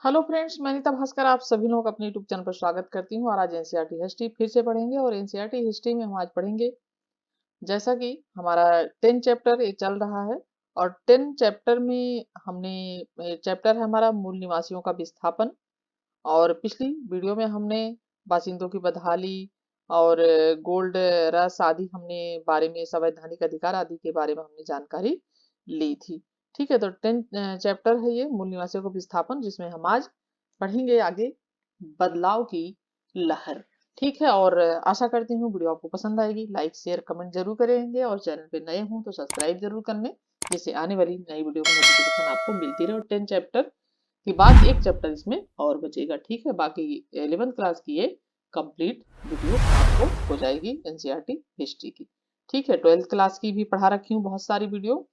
Hello friends, मैं नीता भास्कर आप सभी लोगों का अपने यूट्यूब चैनल पर स्वागत करती हूँ। और आज एनसीईआरटी हिस्ट्री फिर से पढ़ेंगे। और एनसीईआरटी हिस्ट्री में हम आज पढ़ेंगे, जैसा कि हमारा 10 चैप्टर ये चल रहा है। और 10 चैप्टर में हमने चैप्टर है हमारा मूल निवासियों का विस्थापन। और पिछली वीडियो में हमने बाशिंदों की बदहाली और गोल्ड रश आदि हमने बारे में, संवैधानिक अधिकार आदि के बारे में हमने जानकारी ली थी। ठीक है, तो 10 चैप्टर है ये मूल निवासियों का विस्थापन, जिसमें हम आज पढ़ेंगे आगे बदलाव की लहर। ठीक है, और आशा करती हूँ वीडियो आपको पसंद आएगी। लाइक शेयर कमेंट जरूर करेंगे और चैनल पे नए हों तो सब्सक्राइब जरूर कर लें, जिससे आने वाली नई वीडियो की नोटिफिकेशन आपको मिलती रहे। और 10 चैप्टर के बाद एक चैप्टर इसमें और बचेगा। ठीक है, बाकी 11th क्लास की ये कंप्लीट वीडियो आपको हो जाएगी एनसीईआरटी हिस्ट्री की। ठीक है, 12th क्लास की भी पढ़ा रखी हूँ बहुत सारी वीडियो,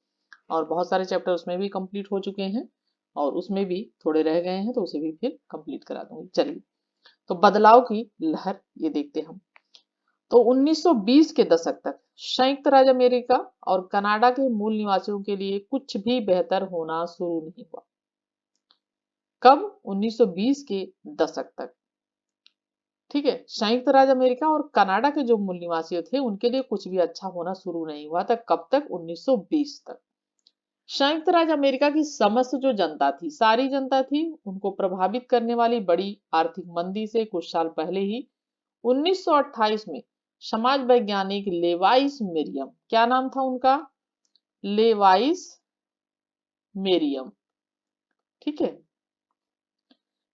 और बहुत सारे चैप्टर उसमें भी कंप्लीट हो चुके हैं, और उसमें भी थोड़े रह गए हैं, तो उसे भी फिर कंप्लीट करा दूंगी। चलिए, तो बदलाव की लहर ये देखते हम। तो 1920 के दशक तक संयुक्त राज्य अमेरिका और कनाडा के मूल निवासियों के लिए कुछ भी बेहतर होना शुरू नहीं हुआ। कब? 1920 के दशक तक। ठीक है, संयुक्त राज्य अमेरिका और कनाडा के जो मूल निवासी थे उनके लिए कुछ भी अच्छा होना शुरू नहीं हुआ था। कब तक? 1920 तक। संयुक्त राज्य अमेरिका की समस्त जो जनता थी, सारी जनता थी, उनको प्रभावित करने वाली बड़ी आर्थिक मंदी से कुछ साल पहले ही 1928 में समाज वैज्ञानिक लेवाइस मेरियम, क्या नाम था उनका? लेवाइस मेरियम, ठीक है,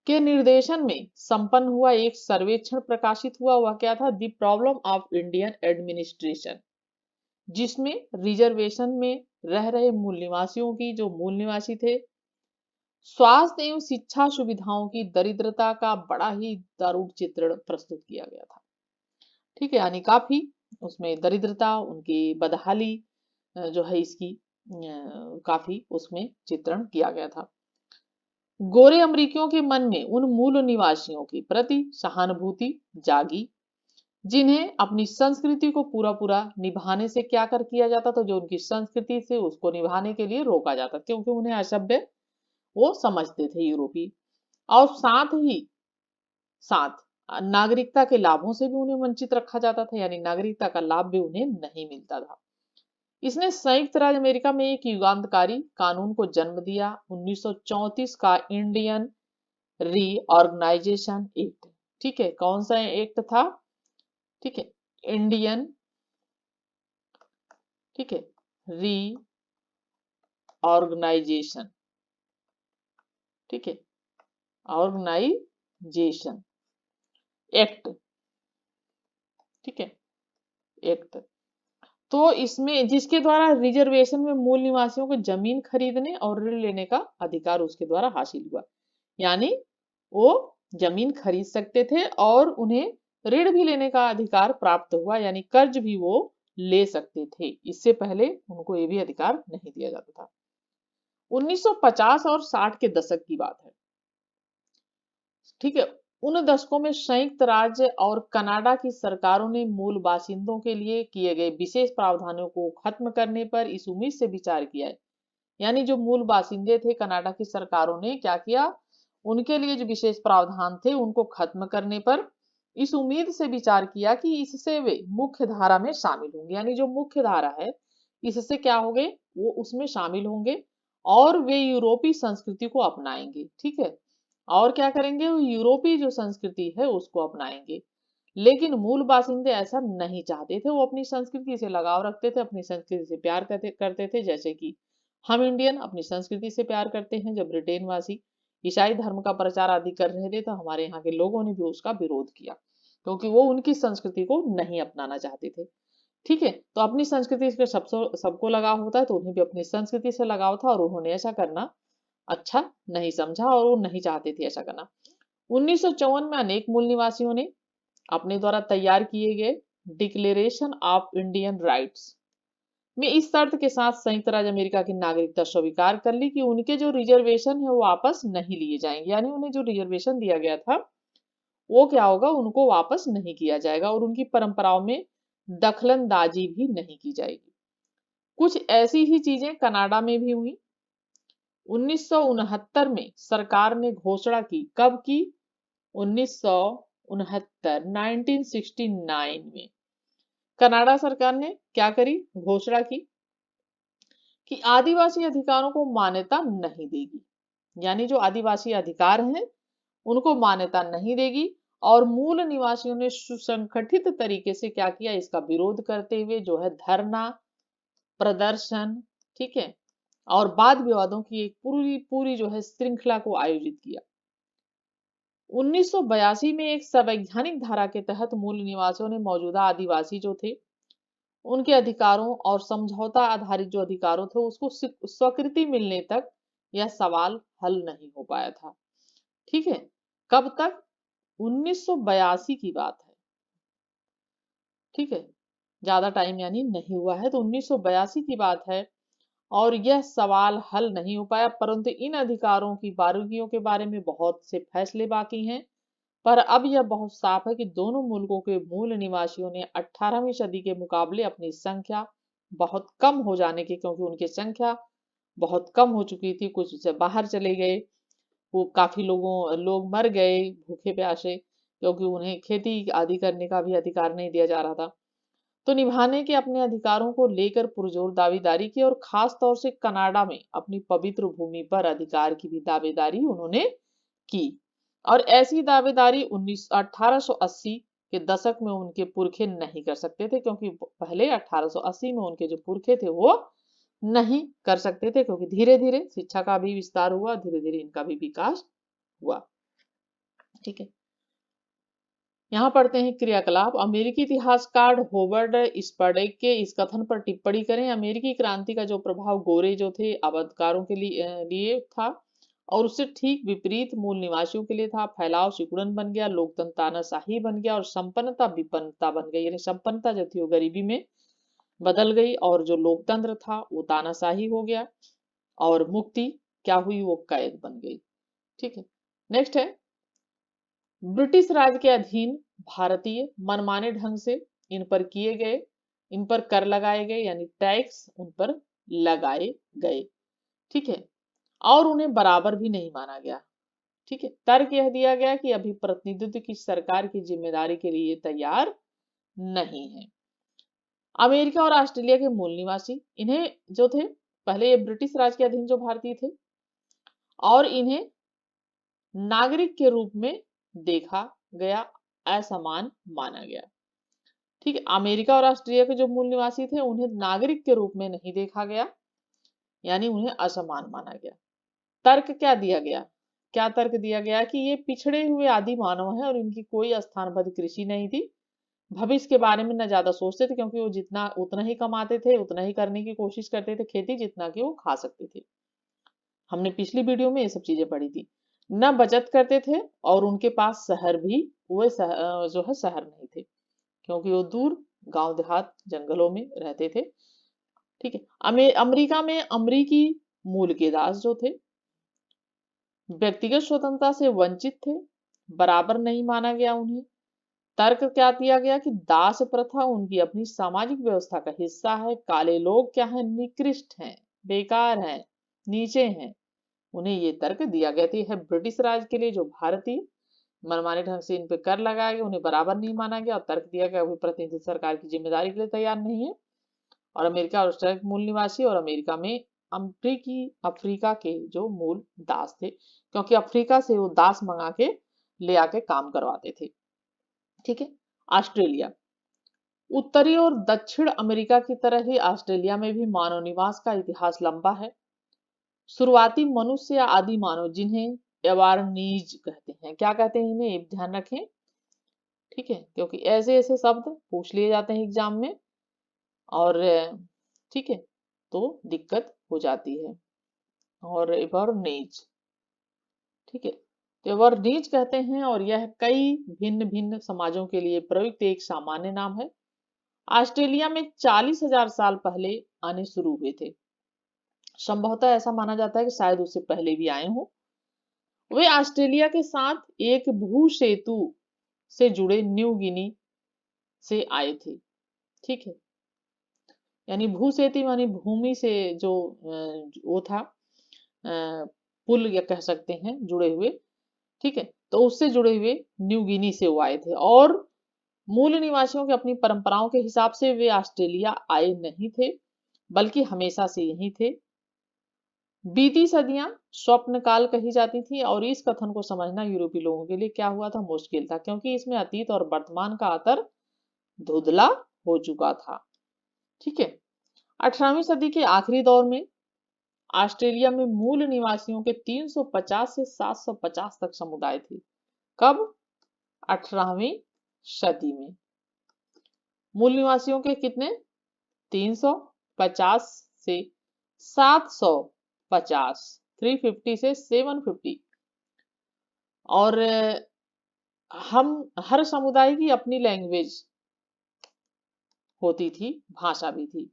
के निर्देशन में संपन्न हुआ एक सर्वेक्षण प्रकाशित हुआ। वह क्या था? The problem of Indian administration, जिसमें रिजर्वेशन में रह रहे मूल निवासियों की, जो मूल निवासी थे, स्वास्थ्य एवं शिक्षा सुविधाओं की दरिद्रता का बड़ा ही दारुण चित्रण प्रस्तुत किया गया था। ठीक है, यानी काफी उसमें दरिद्रता, उनकी बदहाली जो है इसकी काफी उसमें चित्रण किया गया था। गोरे अमरीकियों के मन में उन मूल निवासियों के प्रति सहानुभूति जागी, जिन्हें अपनी संस्कृति को पूरा पूरा निभाने से क्या कर किया जाता था, जो उनकी संस्कृति से उसको निभाने के लिए रोका जाता, क्योंकि उन्हें असभ्य वो समझते थे यूरोपी। और साथ ही साथ नागरिकता के लाभों से भी उन्हें वंचित रखा जाता था, यानी नागरिकता का लाभ भी उन्हें नहीं मिलता था। इसने संयुक्त राज्य अमेरिका में एक युगांतकारी कानून को जन्म दिया, 1934 का इंडियन रीऑर्गेनाइजेशन एक्ट। ठीक है, कौन सा एक्ट था? ठीक है, इंडियन, ठीक है, रीऑर्गेनाइजेशन, ठीक है, ऑर्गेनाइजेशन एक्ट, ठीक है, एक्ट। तो इसमें जिसके द्वारा रिजर्वेशन में मूल निवासियों को जमीन खरीदने और ऋण लेने का अधिकार उसके द्वारा हासिल हुआ, यानी वो जमीन खरीद सकते थे और उन्हें ऋण भी लेने का अधिकार प्राप्त हुआ, यानी कर्ज भी वो ले सकते थे। इससे पहले उनको ये भी अधिकार नहीं दिया जाता था। 1950 और 60 के दशक की बात है। ठीक है, उन दशकों में संयुक्त राज्य और कनाडा की सरकारों ने मूल बाशिंदों के लिए किए गए विशेष प्रावधानों को खत्म करने पर इस उम्मीद से विचार किया है, यानी जो मूल बाशिंदे थे, कनाडा की सरकारों ने क्या किया, उनके लिए जो विशेष प्रावधान थे उनको खत्म करने पर इस उम्मीद से विचार किया कि इससे वे मुख्य धारा में शामिल होंगे, यानी जो मुख्य धारा है इससे क्या होंगे, वो उसमें शामिल होंगे और वे यूरोपीय संस्कृति को अपनाएंगे। ठीक है, और क्या करेंगे, वो यूरोपीय जो संस्कृति है उसको अपनाएंगे। लेकिन मूल बाशिंदे ऐसा नहीं चाहते थे, वो अपनी संस्कृति से लगाव रखते थे, अपनी संस्कृति से प्यार करते थे। जैसे कि हम इंडियन अपनी संस्कृति से प्यार करते हैं। जब ब्रिटेन वासी ईसाई धर्म का प्रचार आदि कर रहे थे तो हमारे यहाँ के लोगों ने भी उसका विरोध किया, क्योंकि वो उनकी संस्कृति को नहीं अपनाना चाहते थे। ठीक है, तो अपनी संस्कृति से सबको लगाव होता है, तो उन्हें भी अपनी संस्कृति से लगाव था और उन्होंने ऐसा करना अच्छा नहीं समझा और वो नहीं चाहते थे ऐसा करना। 1954 में अनेक मूल निवासियों ने अपने द्वारा तैयार किए गए डिक्लेरेशन ऑफ इंडियन राइट्स में इस शर्त के साथ संयुक्त राज्य अमेरिका की नागरिकता स्वीकार कर ली कि उनके जो रिजर्वेशन है वो वापस नहीं लिए जाएंगे, यानी उन्हें जो रिजर्वेशन दिया गया था वो क्या होगा, उनको वापस नहीं किया जाएगा और उनकी परंपराओं में दखलंदाजी भी नहीं की जाएगी। कुछ ऐसी ही चीजें कनाडा में भी हुई। 1969 में सरकार ने घोषणा की। कब की? 1969, 1969 में कनाडा सरकार ने क्या करी? घोषणा की कि आदिवासी अधिकारों को मान्यता नहीं देगी। यानी जो आदिवासी अधिकार हैं उनको मान्यता नहीं देगी। और मूल निवासियों ने सुसंगठित तरीके से क्या किया? इसका विरोध करते हुए जो है धरना, प्रदर्शन, ठीक है, और वाद विवादों की एक पूरी पूरी जो है श्रृंखला को आयोजित किया। 1982 में एक संवैधानिक धारा के तहत मूल निवासियों ने मौजूदा आदिवासी जो थे उनके अधिकारों और समझौता आधारित जो अधिकारों थे उसको स्वीकृति मिलने तक यह सवाल हल नहीं हो पाया था। ठीक है, कब तक? 1982 की बात है। ठीक है, ज्यादा टाइम यानी नहीं हुआ है, तो 1982 की बात है और यह सवाल हल नहीं हो पाया। परंतु इन अधिकारों की बारीकियों के बारे में बहुत से फैसले बाकी हैं। पर अब यह बहुत साफ है कि दोनों मुल्कों के मूल निवासियों ने 18वीं सदी के मुकाबले अपनी संख्या बहुत कम हो जाने की, क्योंकि उनकी संख्या बहुत कम हो चुकी थी, कुछ से बाहर चले गए, वो काफी लोग मर गए भूखे प्यासे, क्योंकि उन्हें खेती आदि करने का भी अधिकार नहीं दिया जा रहा था। तो निभाने के अपने अधिकारों को लेकर पुरजोर दावेदारी की और खास तौर से कनाडा में अपनी पवित्र भूमि पर अधिकार की भी दावेदारी उन्होंने की। और ऐसी दावेदारी 1880 के दशक में उनके पुरखे नहीं कर सकते थे, क्योंकि पहले 1880 में उनके जो पुरखे थे वो नहीं कर सकते थे, क्योंकि धीरे धीरे शिक्षा का भी विस्तार हुआ, धीरे धीरे इनका भी विकास हुआ। ठीक है, यहाँ पढ़ते हैं क्रियाकलाप। अमेरिकी इतिहासकार होवर्ड स्पर्डेक के इस कथन पर टिप्पणी करें। अमेरिकी क्रांति का जो प्रभाव गोरे जो थे आबादकारों के लिए था और उससे ठीक विपरीत मूल निवासियों के लिए था। फैलाव सिकुड़न बन गया, लोकतंत्र तानाशाही बन गया और संपन्नता विपन्नता बन गई। यानी संपन्नता जो थी वो गरीबी में बदल गई और जो लोकतंत्र था वो तानाशाही हो गया और मुक्ति क्या हुई? वो कैद बन गई। ठीक है, नेक्स्ट है ब्रिटिश राज के अधीन भारतीय मनमाने ढंग से इन पर कर लगाए गए, यानी टैक्स उन पर लगाए गए। ठीक है, और उन्हें बराबर भी नहीं माना गया। ठीक है, तर्क यह दिया गया कि अभी प्रतिनिधित्व की सरकार की जिम्मेदारी के लिए तैयार नहीं है। अमेरिका और ऑस्ट्रेलिया के मूल निवासी इन्हें जो थे पहले ये ब्रिटिश राज के अधीन जो भारतीय थे और इन्हें नागरिक के रूप में देखा गया, असमान माना गया। ठीक है, अमेरिका और ऑस्ट्रेलिया के जो मूल निवासी थे उन्हें नागरिक के रूप में नहीं देखा गया, यानी उन्हें असमान माना गया। तर्क क्या दिया गया? क्या तर्क दिया गया कि ये पिछड़े हुए आदि मानव है और इनकी कोई स्थानबद्ध कृषि नहीं थी, भविष्य के बारे में न ज्यादा सोचते थे, क्योंकि वो जितना उतना ही कमाते थे, उतना ही करने की कोशिश करते थे खेती, जितना कि वो खा सकते थे। हमने पिछली वीडियो में ये सब चीजें पढ़ी थी। न बचत करते थे और उनके पास शहर भी जो है शहर नहीं थे, क्योंकि वो दूर गांव देहात जंगलों में रहते थे। ठीक है, अमेरिका में अमरीकी मूल के दास जो थे व्यक्तिगत स्वतंत्रता से वंचित थे, बराबर नहीं माना गया उन्हें। तर्क क्या दिया गया कि दास प्रथा उनकी अपनी सामाजिक व्यवस्था का हिस्सा है। काले लोग क्या है? निकृष्ट हैं, बेकार हैं, नीचे हैं, उन्हें ये तर्क दिया गया था। ब्रिटिश राज के लिए जो भारतीय मनमाने ढंग से इन पे कर लगाया गया, उन्हें बराबर नहीं माना गया और तर्क दिया गया वो प्रतिनिधि सरकार की जिम्मेदारी के लिए तैयार नहीं है। और अमेरिका और ऑस्ट्रेलिया के मूल निवासी और अमेरिका में अफ्रीका के जो मूल दास थे, क्योंकि अफ्रीका से वो दास मंगा के ले आके काम करवाते थे। ठीक है, ऑस्ट्रेलिया उत्तरी और दक्षिण अमेरिका की तरह ही ऑस्ट्रेलिया में भी मानव निवास का इतिहास लंबा है। शुरुआती मनुष्य या आदि मानव, जिन्हें एवारनीज कहते हैं, क्या कहते हैं इन्हें? ध्यान रखें। ठीक है, क्योंकि ऐसे ऐसे शब्द पूछ लिए जाते हैं एग्जाम में और ठीक है तो दिक्कत हो जाती है। और एवारनीज, ठीक है, तो एवारनीज कहते हैं और यह कई भिन्न भिन्न समाजों के लिए प्रयुक्त एक सामान्य नाम है। ऑस्ट्रेलिया में 40,000 साल पहले आने शुरू हुए थे। संभवतः ऐसा माना जाता है कि शायद उससे पहले भी आए हों। वे ऑस्ट्रेलिया के साथ एक भू सेतु से जुड़े न्यू गिनी से आए थे। ठीक है, यानी भू सेतु यानी भूमि से जो वो था पुल या कह सकते हैं जुड़े हुए, ठीक है। तो उससे जुड़े हुए न्यू गिनी से वो आए थे और मूल निवासियों के अपनी परंपराओं के हिसाब से वे ऑस्ट्रेलिया आए नहीं थे, बल्कि हमेशा से यहीं थे। बीती सदियां स्वप्न काल कही जाती थी और इस कथन को समझना यूरोपीय लोगों के लिए क्या हुआ था, मुश्किल था, क्योंकि इसमें अतीत और वर्तमान का अंतर धुंधला हो चुका था। ठीक है। 18वीं सदी के आखिरी दौर में ऑस्ट्रेलिया में मूल निवासियों के 350 से 750 तक समुदाय थे। कब? 18वीं सदी में मूल निवासियों के कितने? 350 से 750, 350 से 750। और हम हर समुदाय की अपनी लैंग्वेज होती थी, भाषा भी थी।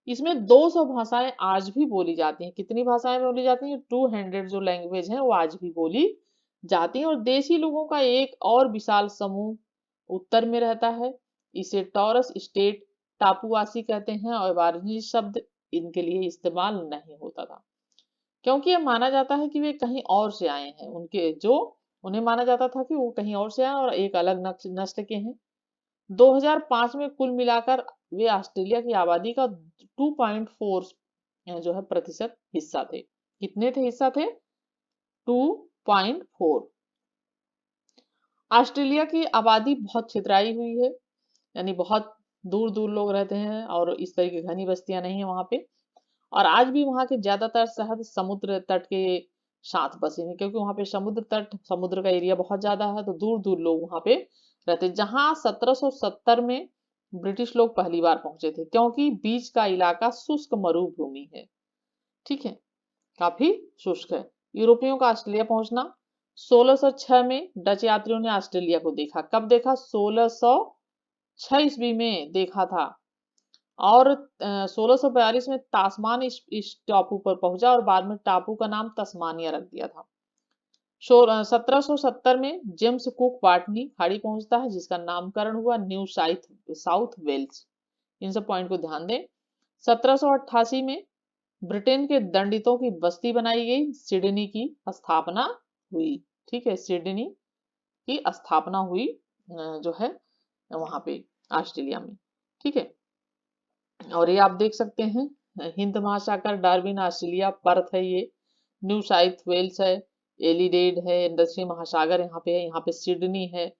इसमें 200 भाषाएं आज भी बोली जाती हैं। कितनी भाषाएं बोली जाती हैं? 200 जो लैंग्वेज है वो आज भी बोली जाती हैं। और देशी लोगों का एक और विशाल समूह उत्तर में रहता है। इसे टॉरस स्टेट टापुवासी कहते हैं और अबारिजिनी शब्द इनके लिए इस्तेमाल नहीं होता था, क्योंकि यह माना जाता है कि वे कहीं और से आए हैं। उन्हें माना जाता था कि वो कहीं और से आए और एक अलग नस्ल के हैं। 2005 में कुल मिलाकर वे ऑस्ट्रेलिया की आबादी का 2.4 जो है प्रतिशत हिस्सा थे। कितने थे हिस्सा थे? 2.4। ऑस्ट्रेलिया की आबादी बहुत छितराई हुई है, यानी बहुत दूर दूर लोग रहते हैं और इस तरह की घनी बस्तियां नहीं है वहां पे। और आज भी वहां के ज्यादातर शहर समुद्र तट के साथ बसे हैं, क्योंकि वहां पे समुद्र का एरिया बहुत ज्यादा है, तो दूर दूर लोग वहां पे रहते। जहां 1770 में ब्रिटिश लोग पहली बार पहुंचे थे, क्योंकि बीच का इलाका शुष्क मरुभूमि है। ठीक है, काफी शुष्क है। यूरोपियों का ऑस्ट्रेलिया पहुंचना 1606 में डच यात्रियों ने ऑस्ट्रेलिया को देखा। कब देखा? 1606 ईस्वी में देखा था। और 1642 में तास्मान इस टापू पर पहुंचा और बाद में टापू का नाम तस्मानिया रख दिया था। 1770 में जेम्स कुक बाटनी खाड़ी पहुंचता है, जिसका नामकरण हुआ न्यू साउथ वेल्स। इन सब पॉइंट को ध्यान दें। 1788 में ब्रिटेन के दंडितों की बस्ती बनाई गई, सिडनी की स्थापना हुई। ठीक है, सिडनी की स्थापना हुई जो है वहां पे ऑस्ट्रेलिया में। ठीक है, और ये आप देख सकते हैं हिंद महासागर, डार्विन ऑस्ट्रेलिया, पर्थ है, ये न्यू साउथ वेल्स है, एलिडेड है, इंडस्ट्री महासागर यहाँ पे है, यहाँ पे सिडनी है,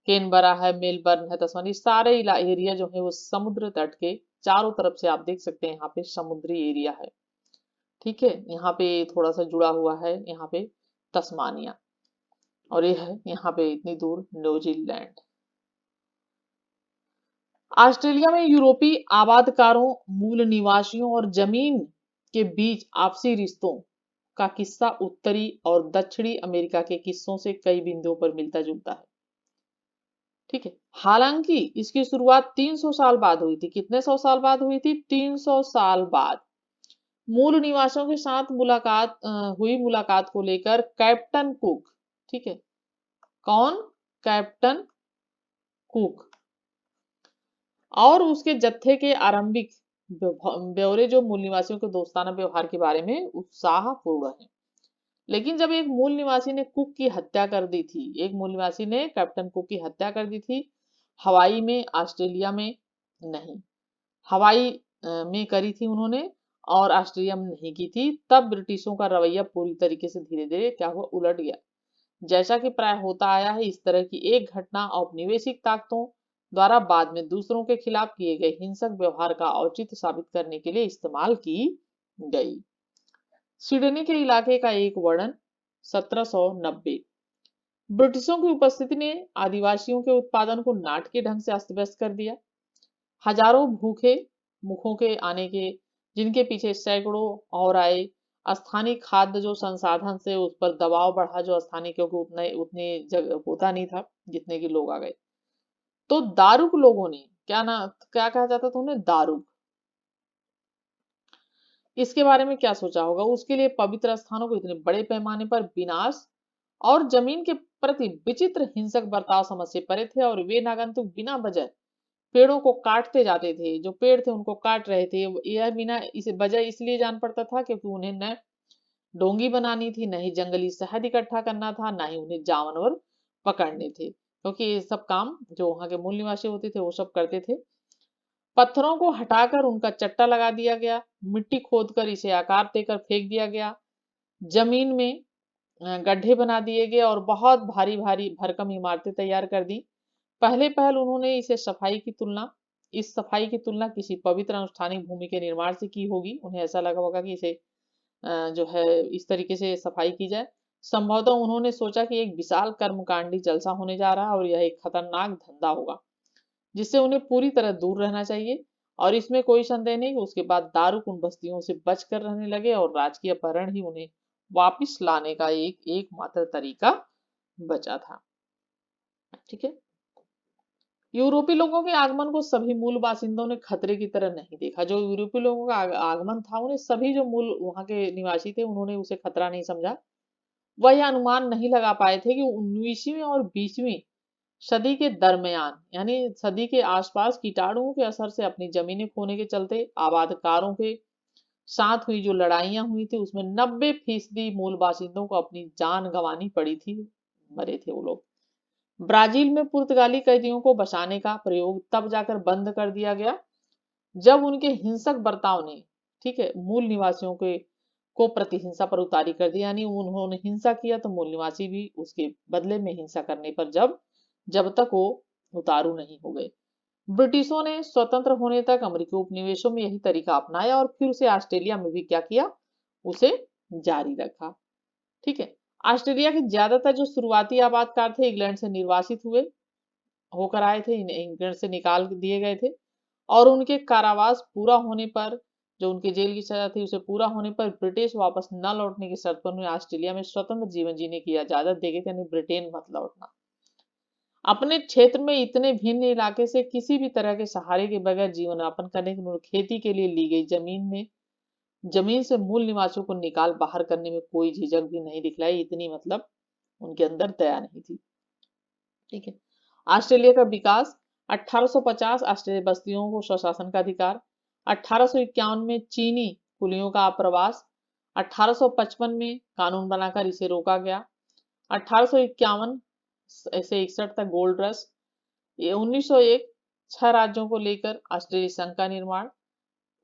केनबरा है, मेलबर्न है, तस्मानी। सारे एरिया जो है वो समुद्र तट के चारों तरफ से आप देख सकते हैं, यहाँ पे समुद्री एरिया है। ठीक है, यहाँ पे थोड़ा सा जुड़ा हुआ है यहाँ पे तस्मानिया, और ये है यहाँ पे इतनी दूर न्यूजीलैंड। ऑस्ट्रेलिया में यूरोपीय आबादकारों, मूल निवासियों और जमीन के बीच आपसी रिश्तों का किस्सा उत्तरी और दक्षिणी अमेरिका के किस्सों से कई बिंदुओं पर मिलता जुलता है। ठीक है, हालांकि इसकी शुरुआत 300 साल बाद हुई थी। कितने 100 साल बाद हुई थी? 300 साल बाद। मूल निवासियों के साथ हुई मुलाकात को लेकर कैप्टन कुक, ठीक है, कौन? कैप्टन कुक और उसके जत्थे के आरंभिक ब्यौरे जो मूल निवासियों के दोस्ताना व्यवहार के बारे में उत्साहपूर्ण है। लेकिन जब एक मूल निवासी ने कुक की हत्या कर दी थी, एक मूल निवासी ने कैप्टन कुक की हत्या कर दी थी, हवाई में, ऑस्ट्रेलिया में नहीं, हवाई में करी थी उन्होंने और ऑस्ट्रेलिया में नहीं की थी, तब ब्रिटिशों का रवैया पूरी तरीके से धीरे धीरे क्या हुआ? उलट गया। जैसा कि प्राय होता आया है, इस तरह की एक घटना औपनिवेशिक ताकतों द्वारा बाद में दूसरों के खिलाफ किए गए हिंसक व्यवहार का औचित्य साबित करने के लिए इस्तेमाल की गई। सिडनी के इलाके का एक वर्णन 1790। ब्रिटिशों की उपस्थिति ने आदिवासियों के उत्पादन को नाटकीय ढंग से अस्त व्यस्त कर दिया। हजारों भूखे मुखों के आने के, जिनके पीछे सैकड़ों और आए। स्थानीय खाद्य जो संसाधन से उस पर दबाव बढ़ा, जो स्थानीय, क्योंकि उतने जगह होता नहीं था जितने के लोग आ गए। तो दारुक लोगों ने क्या कहा जाता था उन्हें? दारुक। इसके बारे में क्या सोचा होगा? उसके लिए पवित्र स्थानों को इतने बड़े पैमाने पर विनाश और जमीन के प्रति विचित्र हिंसक बर्ताव समझ से परे थे, और वे नागंतुक बिना वजह पेड़ों को काटते जाते थे। जो पेड़ थे उनको काट रहे थे। यह बिना इसे वजह इसलिए जान पड़ता था क्योंकि उन्हें न डोंगी बनानी थी, न ही जंगली शहद इकट्ठा करना था, ना ही उन्हें जानवर पकड़ने थे, क्योंकि ये सब काम जो वहां के मूल निवासी होते थे वो सब करते थे। पत्थरों को हटाकर उनका चट्टा लगा दिया गया, मिट्टी खोदकर इसे आकार देकर फेंक दिया गया, जमीन में गड्ढे बना दिए गए और बहुत भारी भारी भरकम इमारतें तैयार कर दी। पहले पहल उन्होंने इस सफाई की तुलना किसी पवित्र अनुष्ठानिक भूमि के निर्माण से की होगी। उन्हें ऐसा लगा होगा कि इसे जो है इस तरीके से सफाई की जाए। संभवतः उन्होंने सोचा कि एक विशाल कर्मकांडी जलसा होने जा रहा है और यह एक खतरनाक धंधा होगा जिससे उन्हें पूरी तरह दूर रहना चाहिए। और इसमें कोई संदेह नहीं कि उसके बाद दारूक उन बस्तियों से बचकर रहने लगे और राजकीय अपहरण ही उन्हें वापिस लाने का एकमात्र तरीका बचा था। ठीक है। यूरोपीय लोगों के आगमन को सभी मूल बासिंदों ने खतरे की तरह नहीं देखा। जो यूरोपीय लोगों का आगमन था उन्हें सभी जो मूल वहां के निवासी थे उन्होंने उसे खतरा नहीं समझा। वह यह अनुमान नहीं लगा पाए थे कि 19वीं और 20वीं सदी के दरमियान यानी सदी के आसपास कीटाणुओं के असर से अपनी जमीनें खोने के चलते आबादकारों के साथ हुई जो लड़ाइयां हुई थी उसमें 90% मूल बासिंदों को अपनी जान गंवानी पड़ी थी। मरे थे वो लोग। ब्राजील में पुर्तगाली कैदियों को बचाने का प्रयोग तब जाकर बंद कर दिया गया जब उनके हिंसक बर्ताव ने, ठीक है, मूल निवासियों के को प्रतिहिंसा पर उतारी कर दी। यानी उन्होंने हिंसा किया तो मूल निवासी भी उसके बदले में हिंसा करने पर जब तक वो उतारू नहीं हो गए। ब्रिटिशों ने स्वतंत्र होने तक अमेरिकी उपनिवेशों में यही तरीका अपनाया और फिर उसे ऑस्ट्रेलिया में भी क्या किया, उसे जारी रखा। ठीक है। ऑस्ट्रेलिया के ज्यादातर जो शुरुआती आबादकार थे इंग्लैंड से निर्वासित हुए होकर आए थे, इंग्लैंड से निकाल दिए गए थे और उनके कारावास पूरा होने पर, जो उनके जेल की सजा थी उसे पूरा होने पर ब्रिटिश वापस न लौटने की शर्त पर उन्हें ऑस्ट्रेलिया में स्वतंत्र जीवन जीने की इजाजत दे गई थी, यानी ब्रिटेन मत लौटना। अपने क्षेत्र में इतने भिन्न इलाके से किसी भी तरह के सहारे के बगैर जीवन यापन करने के लिए खेती के लिए ली गई जमीन से मूल निवासियों को निकाल बाहर करने में कोई झिझक भी नहीं दिखलाई। इतनी मतलब उनके अंदर दया नहीं थी। ठीक है। ऑस्ट्रेलिया का विकास 1850 ऑस्ट्रेलिया बस्तियों को स्वशासन का अधिकार, 1851 में चीनी कुलियों का आप्रवास, 1855 में कानून बनाकर इसे रोका गया, 1851 से 61 तक गोल्ड रश, ये 1901 6 राज्यों को लेकर ऑस्ट्रेलिया संघ का निर्माण,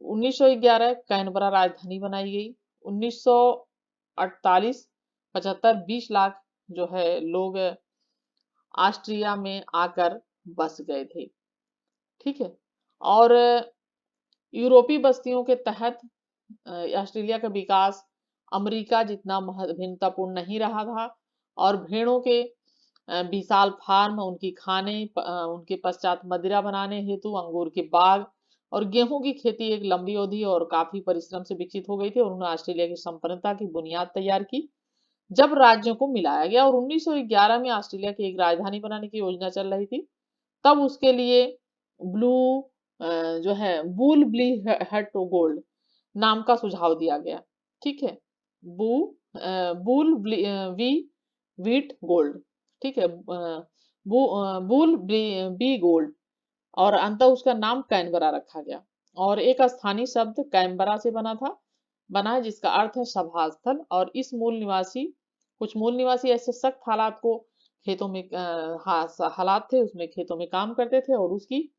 1911 कैनबरा राजधानी बनाई गई, 1948 75 20 लाख जो है लोग ऑस्ट्रिया में आकर बस गए थे। ठीक है। और यूरोपीय बस्तियों के तहत ऑस्ट्रेलिया का विकास अमेरिका जितना भिन्नतापूर्ण नहीं रहा था और भेड़ों के विशाल फार्म, उनके पश्चात मदिरा बनाने हेतु अंगूर के बाग और गेहूं की खेती एक लंबी अवधि और काफी परिश्रम से विकसित हो गई थी और उन्होंने ऑस्ट्रेलिया की संपन्नता की बुनियाद तैयार की जब राज्यों को मिलाया गया और 1911 में ऑस्ट्रेलिया की एक राजधानी बनाने की योजना चल रही थी। तब उसके लिए ब्लू जो है बुल ब्ली हट गोल्ड नाम का सुझाव दिया गया। ठीक है। बू बुल वी वीट गोल्ड। ठीक है। बुल बी गोल्ड और अंततः उसका नाम कैनबरा रखा गया और एक स्थानीय शब्द कैनबरा से बना है जिसका अर्थ है सभा स्थल। और कुछ मूल निवासी ऐसे सख्त हालात को खेतों में हालात थे उसमें खेतों में काम करते थे और उसकी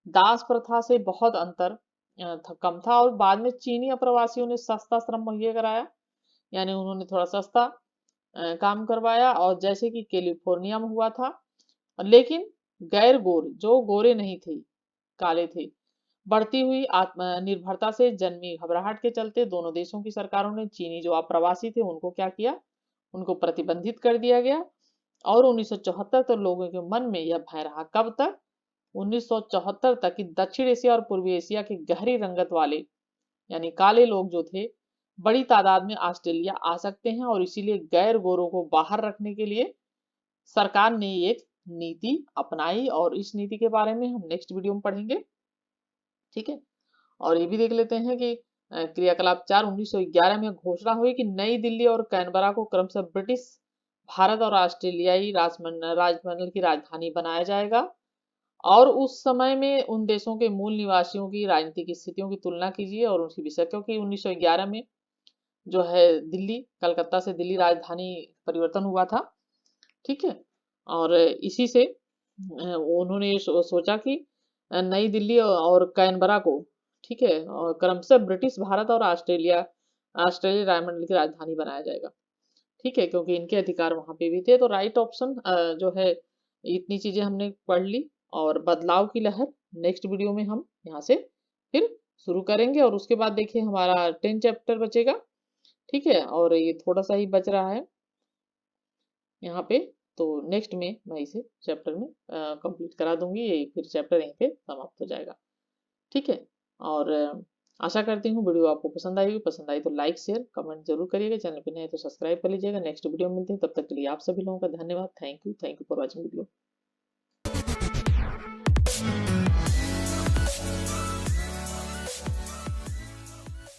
दास प्रथा से बहुत अंतर कम था। और बाद में चीनी अप्रवासियों ने सस्ता श्रम मुहैया कराया, यानी उन्होंने थोड़ा सस्ता काम करवाया और जैसे कि कैलिफोर्निया में हुआ था। लेकिन गैर गोर जो गोरे नहीं थे, काले थे, बढ़ती हुई आत्मनिर्भरता से जन्मी घबराहट के चलते दोनों देशों की सरकारों ने चीनी जो अप्रवासी थे उनको क्या किया, उनको प्रतिबंधित कर दिया गया। और 1974 तक लोगों के मन में यह भय रहा, कब तक, 1974 तक कि दक्षिण एशिया और पूर्वी एशिया के गहरी रंगत वाले यानी काले लोग जो थे बड़ी तादाद में ऑस्ट्रेलिया आ सकते हैं और इसीलिए गैर गोरों को बाहर रखने के लिए सरकार ने एक नीति अपनाई और इस नीति के बारे में हम नेक्स्ट वीडियो में पढ़ेंगे। ठीक है। और ये भी देख लेते हैं कि क्रियाकलाप 4 1911 में घोषणा हुई कि नई दिल्ली और कैनबरा को क्रमशः ब्रिटिश भारत और ऑस्ट्रेलियाई राजमंडल की राजधानी बनाया जाएगा। और उस समय में उन देशों के मूल निवासियों की राजनीतिक स्थितियों की तुलना कीजिए और उनकी विषय, क्योंकि 1911 में जो है दिल्ली, कलकत्ता से दिल्ली राजधानी परिवर्तन हुआ था। ठीक है। और इसी से उन्होंने ये सोचा कि नई दिल्ली और कैनबरा को, ठीक है, और क्रमशः ब्रिटिश भारत और ऑस्ट्रेलिया रायमंडल की राजधानी बनाया जाएगा। ठीक है, क्योंकि इनके अधिकार वहां पे भी थे। तो राइट ऑप्शन जो है, इतनी चीजें हमने पढ़ ली। और बदलाव की लहर नेक्स्ट वीडियो में हम यहाँ से फिर शुरू करेंगे, और उसके बाद देखिए हमारा 10 चैप्टर बचेगा। ठीक है, और ये थोड़ा सा ही बच रहा है यहाँ पे। तो नेक्स्ट में मैं इसे चैप्टर में कंप्लीट करा दूंगी, ये फिर चैप्टर यहीं पे समाप्त हो जाएगा। ठीक है। और आशा करती हूँ वीडियो आपको पसंद आएगी। पसंद आई तो लाइक शेयर कमेंट जरूर करिएगा। चैनल पे नए हैं तो सब्सक्राइब कर लीजिएगा। नेक्स्ट वीडियो में मिलते हैं, तब तक के लिए आप सभी लोगों का धन्यवाद। Thank you for watching video.